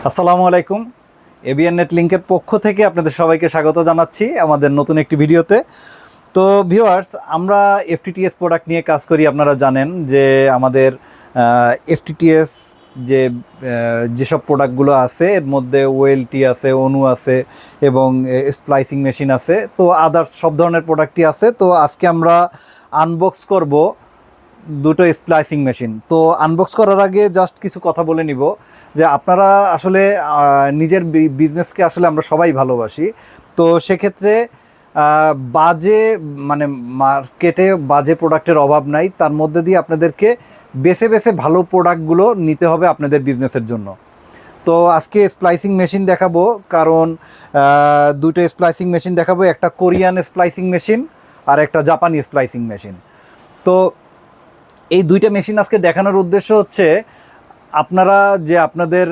আসসালামু আলাইকুম। ABN net লিংকের পক্ষ থেকে আপনাদের সবাইকে স্বাগত জানাচ্ছি আমাদের নতুন একটি ভিডিওতে। তো ভিউয়ার্স, আমরা এফটিটিএস প্রোডাক্ট নিয়ে কাজ করি। আপনারা জানেন যে আমাদের এফটিটিএস যেসব প্রোডাক্টগুলো আছে এর মধ্যে ওয়েলটি আছে, অনু আছে এবং স্প্লাইসিং মেশিন আছে, তো আদার্স সব ধরনের প্রোডাক্টই আছে। তো আজকে আমরা আনবক্স করব দুটো স্প্লাইসিং মেশিন। তো আনবক্স করার আগে জাস্ট কিছু কথা বলে নিব যে আপনারা আসলে নিজের বিজনেসকে আসলে আমরা সবাই ভালোবাসি। তো সেক্ষেত্রে বাজে মানে মার্কেটে বাজে প্রোডাক্টের অভাব নাই, তার মধ্যে দিয়ে আপনাদেরকে বেছে বেছে ভালো প্রোডাক্টগুলো নিতে হবে আপনাদের বিজনেসের জন্য। তো আজকে স্প্লাইসিং মেশিন দেখাবো, কারণ দুটো স্প্লাইসিং মেশিন দেখাবো, একটা কোরিয়ান স্প্লাইসিং মেশিন আর একটা জাপানি স্প্লাইসিং মেশিন। তো এই দুইটা মেশিন আজকে দেখানোর উদ্দেশ্য হচ্ছে আপনারা যে আপনাদের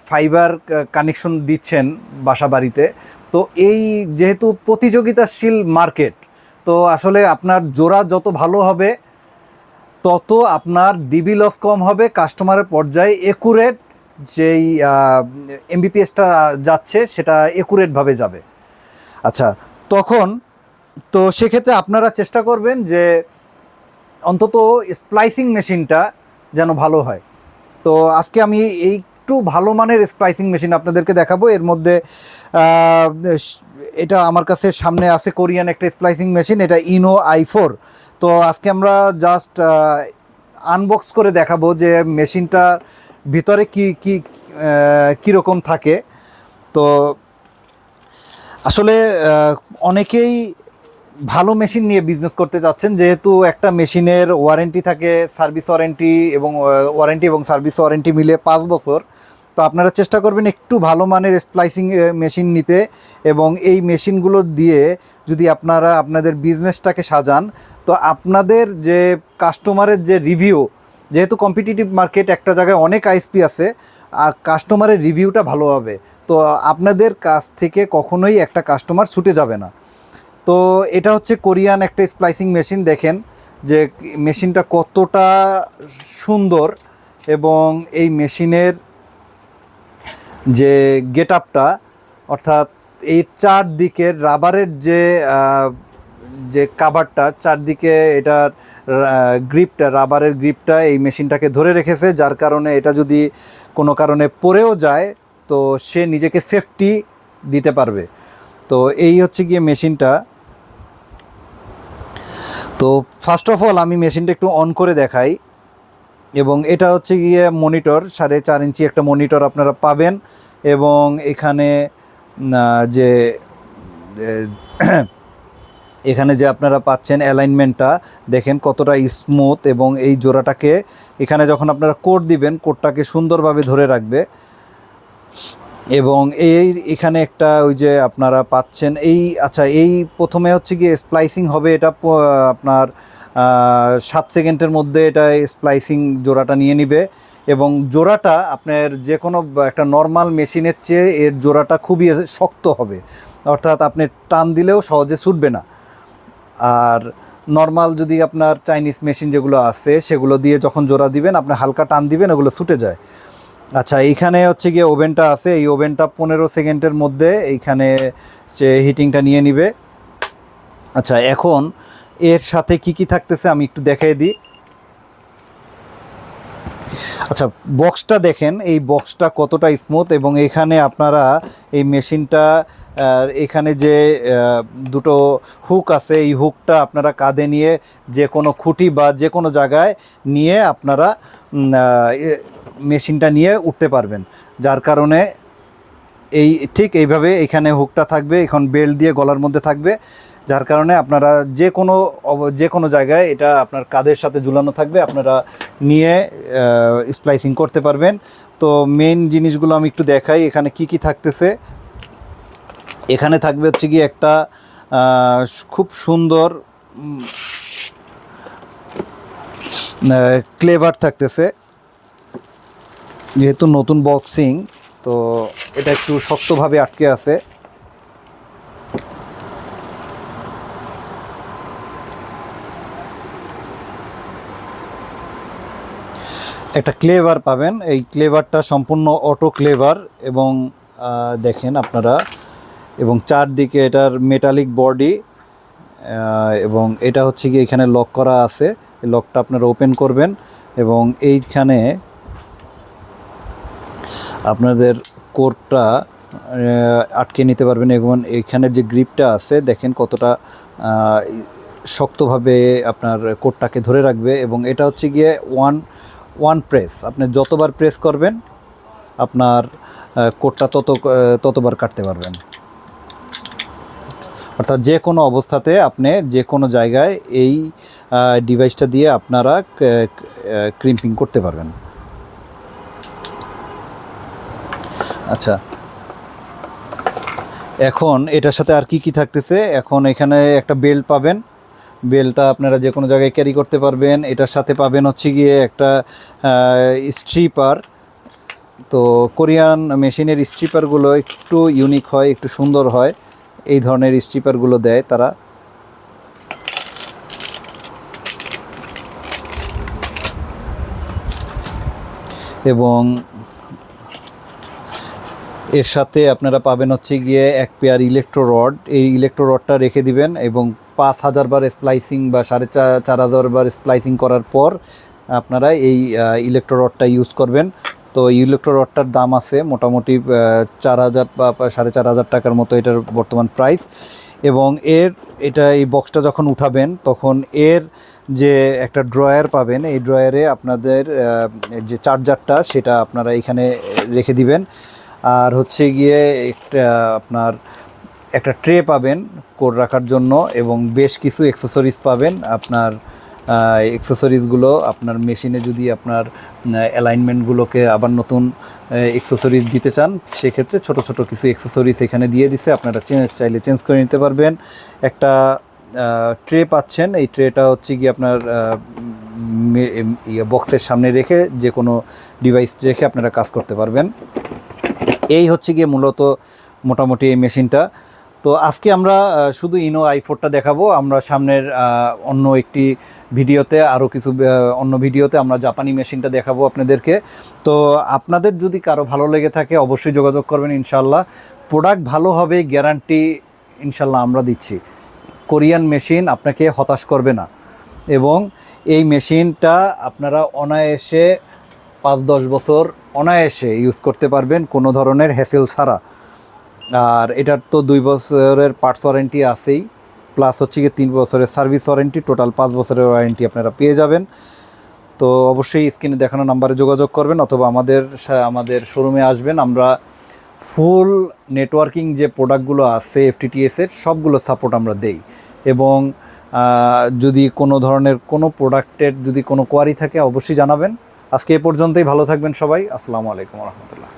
ফাইবার কানেকশন দিচ্ছেন বাসা বাড়িতে, তো এই যেহেতু প্রতিযোগিতাশীল মার্কেট, তো আসলে আপনার জোড়া যত ভালো হবে তত আপনার ডিবি লস কম হবে, কাস্টমারের পর্যায়ে একুরেট যেই এমবিপিএসটা যাচ্ছে সেটা একুরেটভাবে যাবে। আচ্ছা, তখন তো সেক্ষেত্রে আপনারা চেষ্টা করবেন যে অন্তত স্প্লাইসিং মেশিনটা যেন ভালো হয়। তো আজকে আমি একটু ভালো মানের স্প্লাইসিং মেশিন আপনাদেরকে দেখাবো। এর মধ্যে এটা আমার কাছে সামনে আছে কোরিয়ান একটা স্প্লাইসিং মেশিন, এটা ইনো i4। তো আজকে আমরা জাস্ট আনবক্স করে দেখাবো যে মেশিনটার ভিতরে কীরকম থাকে। তো আসলে অনেকেই ভালো মেশিন নিয়ে বিজনেস করতে চাচ্ছেন, যেহেতু একটা মেশিনের ওয়ারেন্টি থাকে, সার্ভিস ওয়ারেন্টি এবং সার্ভিস ওয়ারেন্টি মিলে 5 বছর। তো আপনারা চেষ্টা করবেন একটু ভালো মানের স্প্লাইসিং মেশিন নিতে, এবং এই মেশিনগুলো দিয়ে যদি আপনারা আপনাদের বিজনেসটাকে সাজান, তো আপনাদের যে কাস্টমারের যে রিভিউ, যেহেতু কম্পিটিটিভ মার্কেট, একটা জায়গায় অনেক আইএসপি আছে, আর কাস্টমারের রিভিউটা ভালো হবে, তো আপনাদের কাছ থেকে কখনোই একটা কাস্টমার ছুটে যাবে না। তো এটা হচ্ছে কোরিয়ান একটা স্প্লাইসিং মেশিন। দেখেন যে মেশিনটা কতটা সুন্দর, এবং এই মেশিনের যে গেট আপটা, অর্থাৎ এই চারদিকের রাবারের যে কাভারটা, চারদিকে এটার গ্রিপটা, রাবারের গ্রিপটা এই মেশিনটাকে ধরে রেখেছে, যার কারণে এটা যদি কোনো কারণে পড়েও যায় তো সে নিজেকে সেফটি দিতে পারবে। তো এই হচ্ছে গিয়ে মেশিনটা। তো ফার্স্ট অফ অল আমি মেশিনটা একটু অন করে দেখাই, এবং এটা হচ্ছে গিয়ে মনিটর, 4.5 ইঞ্চি একটা মনিটর আপনারা পাবেন। এবং এখানে যে এখানে যে আপনারা পাচ্ছেন অ্যালাইনমেন্টটা দেখেন কতটা স্মুথ, এবং এই জোড়াটাকে এখানে যখন আপনারা কোড দিবেন, কোডটাকে সুন্দরভাবে ধরে রাখবে। এবং এখানে একটা ওই যে আপনারা পাচ্ছেন আচ্ছা, এই প্রথমে হচ্ছে গিয়ে স্প্লাইসিং হবে, এটা আপনার 7 সেকেন্ডের মধ্যে এটা স্প্লাইসিং জোড়াটা নিয়ে নিবে। এবং জোড়াটা আপনার যে কোনো একটা নর্মাল মেশিনের চেয়ে এর জোড়াটা খুবই শক্ত হবে, অর্থাৎ আপনি টান দিলেও সহজে ছুটবে না। আর নর্মাল যদি আপনার চাইনিজ মেশিন যেগুলো আছে সেগুলো দিয়ে যখন জোড়া দিবেন, আপনি হালকা টান দিবেন, ওগুলো ছুটে যায়। আচ্ছা, এইখানে হচ্ছে গিয়ে ওভেনটা আছে, এই ওভেনটা 15 সেকেন্ডের মধ্যে এইখানে যে হিটিংটা নিয়ে নিবে। আচ্ছা, এখন এর সাথে কি থাকতেছে আমি একটু দেখাই দিই। আচ্ছা, বক্সটা দেখেন, এই বক্সটা কতটা স্মুথ, এবং এখানে আপনারা এই মেশিনটা এখানে যে দুটো হুক আছে, এই হুকটা আপনারা কাঁধে নিয়ে যে কোনো খুঁটি বা যে কোনো জায়গায় নিয়ে আপনারা মেশিনটা নিয়ে উঠতে পারবেন, যার কারণে ঠিক এইভাবে এখানে হুকটা থাকবে, এখন বেল্ট দিয়ে গলার মধ্যে থাকবে, যার কারণে আপনারা যে কোনো জায়গায় এটা আপনার কাঁধের সাথে ঝুলানো থাকবে, আপনারা নিয়ে স্প্লাইসিং করতে পারবেন। তো মেইন জিনিসগুলো আমি একটু দেখাই, এখানে কি থাকতেছে। এখানে থাকবে হচ্ছে কি একটা খুব সুন্দর ক্লেভার থাকতেছে, যেহেতু নতুন বক্সিং তো এটা একটু শক্তভাবে আটকে আছে। একটা ক্লেভার পাবেন। এই ক্লেভারটা সম্পূর্ণ অটো ক্লেভার এবং দেখেন আপনারা, এবং চারদিকে এটার মেটালিক বডি, এবং এটা হচ্ছে কি এখানে লক করা আছে। এই লকটা আপনারা ওপেন করবেন এবং এইখানে আপনাদের কোরটা আটকে নিতে পারবেন। এবং এখানের যে গ্রিপটা আছে দেখেন কতটা শক্তভাবে আপনার কোরটাকে ধরে রাখবে। এবং এটা হচ্ছে গিয়ে ওয়ান প্রেস, আপনি যতবার প্রেস করবেন আপনার কোরটা ততবার কাটতে পারবেন। অর্থাৎ যে কোনো অবস্থাতে আপনি যে কোনো জায়গায় এই ডিভাইসটা দিয়ে আপনারা ক্রিম্পিং করতে পারবেন। আচ্ছা, এখন এটার সাথে আর কি থাকতেছে, এখন এখানে একটা বেল্ট পাবেন। বেল্টটা আপনারা যে কোনো জায়গায় ক্যারি করতে পারবেন। এটার সাথে পাবেন হচ্ছে গিয়ে একটা স্ট্রিপার। তো কোরিয়ান মেশিনের স্ট্রিপারগুলো একটু ইউনিক হয়, একটু সুন্দর হয়। এই ধরনের স্ট্রিপারগুলো দেয় তারা। এবং এর সাথে আপনারা পাবেন হচ্ছে গিয়ে এক পেয়ার ইলেকট্রো রড। এই ইলেকট্রো রডটা রেখে দিবেন এবং 5000 বার স্প্লাইসিং বা 4500 বার স্প্লাইসিং করার পর আপনারা এই ইলেকট্রো রডটা ইউজ করবেন। তো ইলেকট্রো রডটার দাম আছে মোটামুটি 4000 বা 4500 টাকার মতো এটার বর্তমান প্রাইস। এবং এটা এই বক্সটা যখন উঠাবেন তখন এর যে একটা ড্রয়ার পাবেন, এই ড্রয়ারে আপনাদের যে চার্জারটা সেটা আপনারা এখানে রেখে দিবেন। আর হচ্ছে গিয়ে আপনার একটা ট্রে পাবেন কোড রাখার জন্য এবং বেশ কিছু অ্যাক্সেসরিজ পাবেন। আপনার অ্যাক্সেসরিজগুলো আপনার মেশিনে যদি আপনার অ্যালাইনমেন্টগুলোকে আবার নতুন অ্যাক্সেসরিজ দিতে চান সেক্ষেত্রে ছোট ছোট কিছু অ্যাক্সেসরিজ এখানে দিয়ে দিছে, আপনারা চাইলে চেঞ্জ করে নিতে পারবেন। একটা ট্রে পাচ্ছেন, এই ট্রেটা হচ্ছে কি আপনার বক্সের সামনে রেখে যে কোনো ডিভাইস রেখে আপনারা কাজ করতে পারবেন। এই হচ্ছে গিয়ে মূলত মোটামুটি এই মেশিনটা। তো আজকে আমরা শুধু ইনো i4টা দেখাবো। আমরা সামনের অন্য একটি ভিডিওতে আরও কিছু অন্য ভিডিওতে আমরা জাপানি মেশিনটা দেখাবো আপনাদেরকে। তো আপনাদের যদি কারো ভালো লেগে থাকে অবশ্যই যোগাযোগ করবেন ইনশাল্লাহ। প্রোডাক্ট ভালো হবে গ্যারান্টি ইনশাল্লাহ আমরা দিচ্ছি। কোরিয়ান মেশিন আপনাকে হতাশ করবে না এবং এই মেশিনটা আপনারা অনায়াসে 5-10 বছর অনায়াসে ইউজ করতে পারবেন কোনো ধরনের হ্যাসেল ছাড়া। আর এটার তো 2 বছরের পার্টস ওয়ারেন্টি আছেই, প্লাস হচ্ছে গিয়ে 3 বছরের সার্ভিস ওয়ারেন্টি, টোটাল 5 বছরের ওয়ারেন্টি আপনারা পেয়ে যাবেন। তো অবশ্যই স্ক্রিনে দেখানো নাম্বারে যোগাযোগ করবেন অথবা আমাদের শোরুমে আসবেন। আমরা ফুল নেটওয়ার্কিং যে প্রোডাক্টগুলো আছে এফটিটিএসের সবগুলো সাপোর্ট আমরা দেই। এবং যদি কোনো ধরনের কোনো প্রোডাক্টের যদি কোনো কোয়ারি থাকে অবশ্যই জানাবেন। আজকে এ পর্যন্তই, ভালো থাকবেন সবাই। আসসালামু আলাইকুম রহমতুল্লাহ।